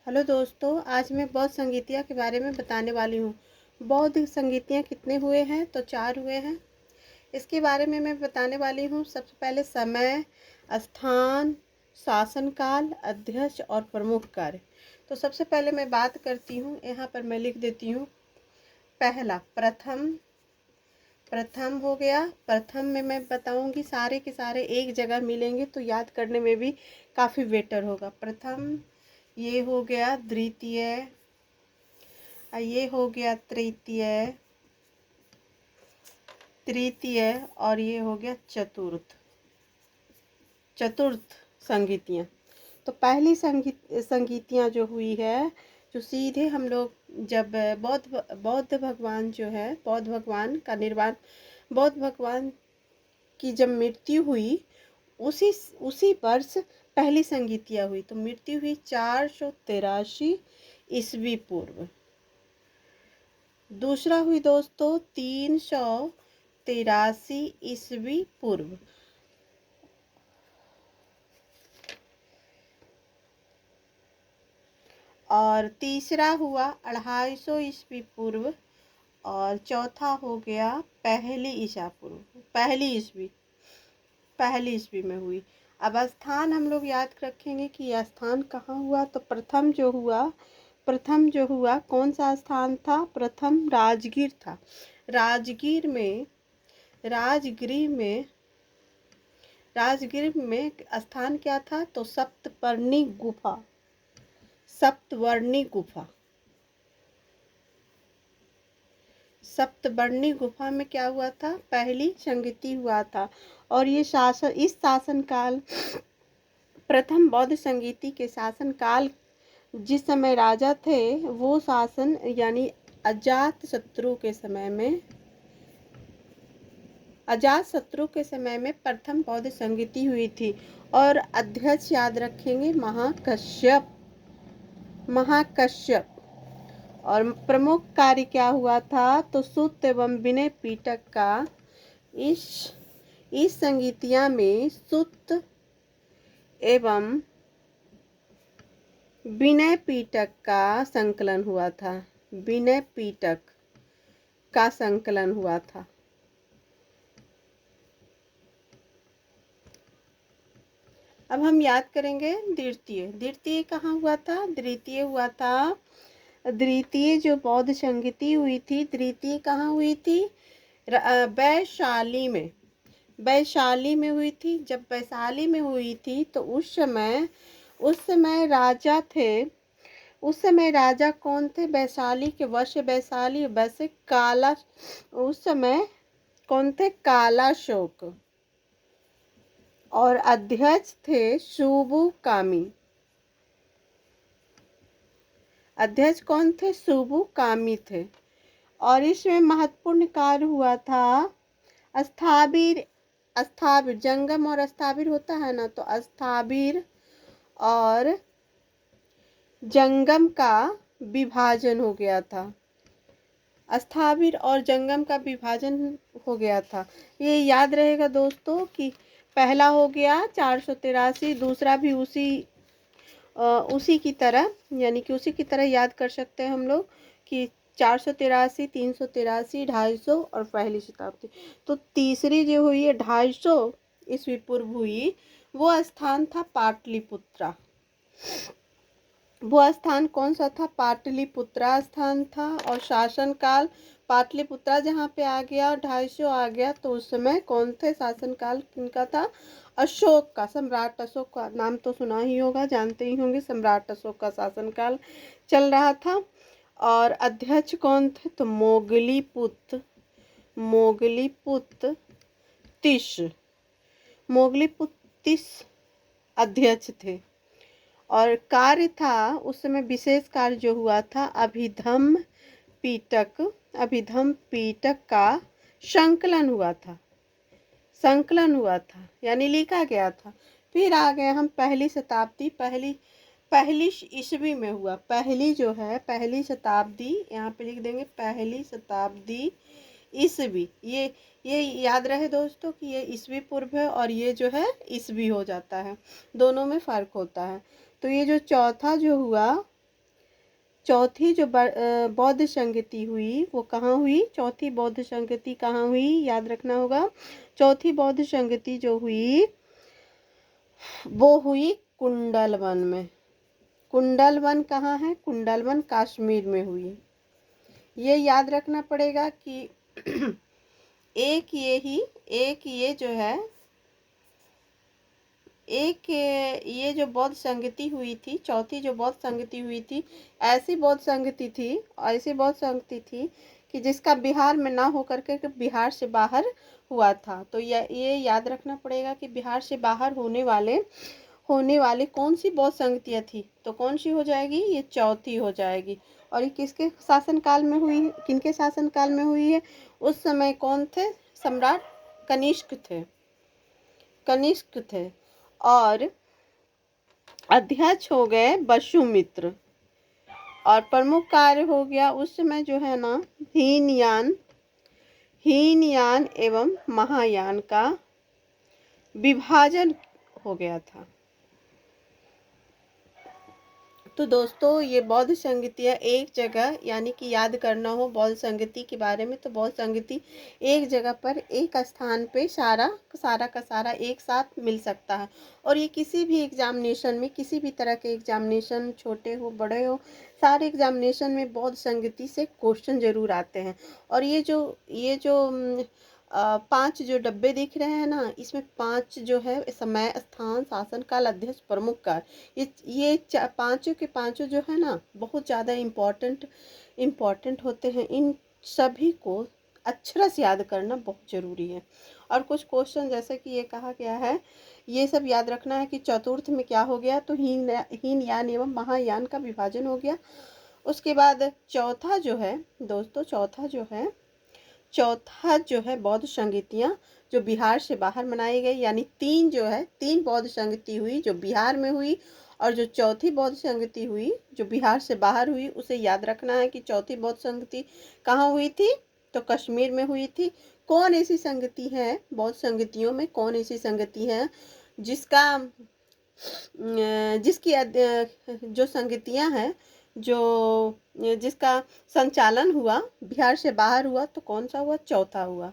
Hello दोस्तों, आज मैं बौद्ध संगीतिया के बारे में बताने वाली हूँ। बौद्ध संगीतियाँ कितने हुए हैं? तो 4 हुए हैं। इसके बारे में मैं बताने वाली हूँ। सबसे पहले समय, स्थान, शासनकाल, अध्यक्ष और प्रमुख कार्य। तो सबसे पहले मैं बात करती हूँ, यहाँ पर मैं लिख देती हूँ। पहला प्रथम हो गया। प्रथम में मैं बताऊँगी, सारे के सारे एक जगह मिलेंगे तो याद करने में भी काफ़ी बेटर होगा। प्रथम, ये हो गया द्वितीय, ये हो गया तृतीय और ये हो गया चतुर्थ संगीतियाँ। तो पहली संगीतियाँ जो हुई है, जो सीधे हम लोग जब बौद्ध भगवान जो है, बौद्ध भगवान का निर्वाण, बौद्ध भगवान की जब मृत्यु हुई उसी वर्ष पहली संगीतियाँ हुई। तो मृत्यु हुई 483 ईस्वी पूर्व। दूसरा हुई दोस्तों 383 ईस्वी पूर्व। और तीसरा हुआ 250 ईस्वी पूर्व। और चौथा हो गया पहली ईस्वी में हुई। अब स्थान हम लोग याद रखेंगे कि यह स्थान कहाँ हुआ। तो प्रथम जो हुआ कौन सा स्थान था? प्रथम राजगीर था। राजगीर में स्थान क्या था? तो सप्तवर्णी गुफा में क्या हुआ था? पहली संगीति हुआ था। और ये इस शासनकाल, प्रथम बौद्ध संगीति के शासनकाल, जिस समय राजा थे वो शासन यानी अजात शत्रु के समय में प्रथम बौद्ध संगीति हुई थी। और अध्यक्ष याद रखेंगे महाकश्यप। और प्रमुख कार्य क्या हुआ था? तो सूत एवं विनय पिटक का इस संगीतिया में सूत एवं विनय पिटक का संकलन हुआ था। अब हम याद करेंगे द्वितीय कहाँ हुआ था? द्वितीय जो बौद्ध संगीति हुई थी, द्वितीय कहाँ हुई थी? वैशाली में हुई थी। जब वैशाली में हुई थी तो उस समय राजा थे। उस समय राजा कौन थे? वैशाली के वैसे काला, उस समय कौन थे? कालाशोक। और अध्यक्ष थे सुबु कामी। अध्यक्ष कौन थे? सुबु कामी थे। और इसमें महत्वपूर्ण कार्य हुआ था स्थाविर, जंगम और स्थाविर होता है ना, तो स्थाविर और जंगम का विभाजन हो गया था। स्थाविर और जंगम का विभाजन हो गया था। ये याद रहेगा दोस्तों कि पहला हो गया 483, दूसरा भी उसी की तरह, यानी कि उसी की तरह याद कर सकते हैं हम लोग कि 483, 383, 250 और पहली शताब्दी। तो तीसरी जो हुई है 250 ईस्वी पूर्व हुई, वो स्थान था पाटलिपुत्रा। वो स्थान कौन सा था? पाटलिपुत्रा स्थान था। और शासनकाल पाटलिपुत्रा जहाँ पे आ गया, 250 आ गया, तो उस समय कौन थे? शासनकाल किनका था? अशोक का, सम्राट अशोक का नाम तो सुना ही होगा, जानते ही होंगे। सम्राट अशोक का शासनकाल चल रहा था। और अध्यक्ष कौन थे? तो मोगलीपुत्तिस अध्यक्ष थे। और कार्य था उस समय, विशेष कार्य जो हुआ था, अभिधम पीटक का संकलन हुआ था, यानी लिखा गया था। फिर आ गए हम पहली शताब्दी। पहली ईस्वी में हुआ। पहली शताब्दी, यहाँ पे लिख देंगे पहली शताब्दी ईस्वी। ये याद रहे दोस्तों कि ये ईस्वी पूर्व है और ये जो है ईस्वी हो जाता है, दोनों में फ़र्क होता है। तो ये जो चौथा जो हुआ चौथी जो बौद्ध संगति हुई वो कहाँ हुई, चौथी बौद्ध संगति कहाँ हुई, याद रखना होगा। चौथी बौद्ध संगति जो हुई वो हुई कुंडलवन में। कुंडलवन कहाँ है, कुंडलवन कश्मीर में हुई। ये याद रखना पड़ेगा कि एक ये जो है ये जो बौद्ध संगति हुई थी, चौथी जो बौद्ध संगति हुई थी, ऐसी बौद्ध संगति थी कि जिसका बिहार में ना होकर के बिहार से बाहर हुआ था। तो ये याद रखना पड़ेगा कि बिहार से बाहर होने वाले कौन सी बौद्ध संगतियाँ थी, तो कौन सी हो जाएगी, ये चौथी हो जाएगी। और ये किसके शासनकाल में हुई, किनके शासनकाल में हुई है, उस समय कौन थे, सम्राट कनिष्क थे और अध्यक्ष हो गए वसुमित्र। और प्रमुख कार्य हो गया उस समय जो है ना हीनयान एवं महायान का विभाजन हो गया था। तो दोस्तों ये बौद्ध संगतियाँ एक जगह, यानी कि याद करना हो बौद्ध संगति के बारे में, तो बौद्ध संगति एक जगह पर एक स्थान पे सारा का सारा एक साथ मिल सकता है। और ये किसी भी एग्जामिनेशन में, किसी भी तरह के एग्जामिनेशन, छोटे हो बड़े हो, सारे एग्जामिनेशन में बौद्ध संगति से क्वेश्चन जरूर आते हैं। और ये जो 5 जो डब्बे दिख रहे हैं ना, इसमें 5 जो है समय, स्थान, शासन काल, अध्यक्ष, प्रमुख कार्य, ये पांचों के पांचों जो है ना बहुत ज़्यादा इम्पोर्टेंट होते हैं। इन सभी को अक्षरश याद करना बहुत ज़रूरी है। और कुछ क्वेश्चन जैसे कि ये कहा गया है, ये सब याद रखना है कि चतुर्थ में क्या हो गया, तो हीनयान एवं महायान का विभाजन हो गया। उसके बाद चौथा जो है दोस्तों, चौथा जो है बौद्ध संगतियाँ जो बिहार से बाहर मनाई गई, यानी तीन बौद्ध संगति हुई जो बिहार में हुई, और जो चौथी बौद्ध संगति हुई जो बिहार से बाहर हुई, उसे याद रखना है कि चौथी बौद्ध संगति कहाँ हुई थी, तो कश्मीर में हुई थी। कौन ऐसी संगति है, बौद्ध संगतियों में कौन ऐसी संगति है जिसकी जो संगतियाँ हैं जिसका संचालन हुआ बिहार से बाहर हुआ, तो कौन सा हुआ, चौथा हुआ।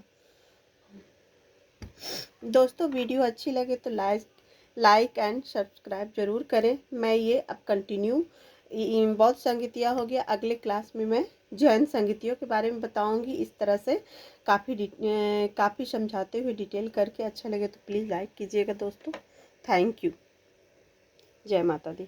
दोस्तों वीडियो अच्छी लगे तो लाइक एंड सब्सक्राइब जरूर करें। मैं ये अब कंटिन्यू बौद्ध संगतियाँ हो गया, अगले क्लास में मैं जैन संगतियों के बारे में बताऊंगी। इस तरह से काफ़ी समझाते हुए डिटेल करके। अच्छा लगे तो प्लीज़ लाइक कीजिएगा दोस्तों। Thank you. जय माता दी।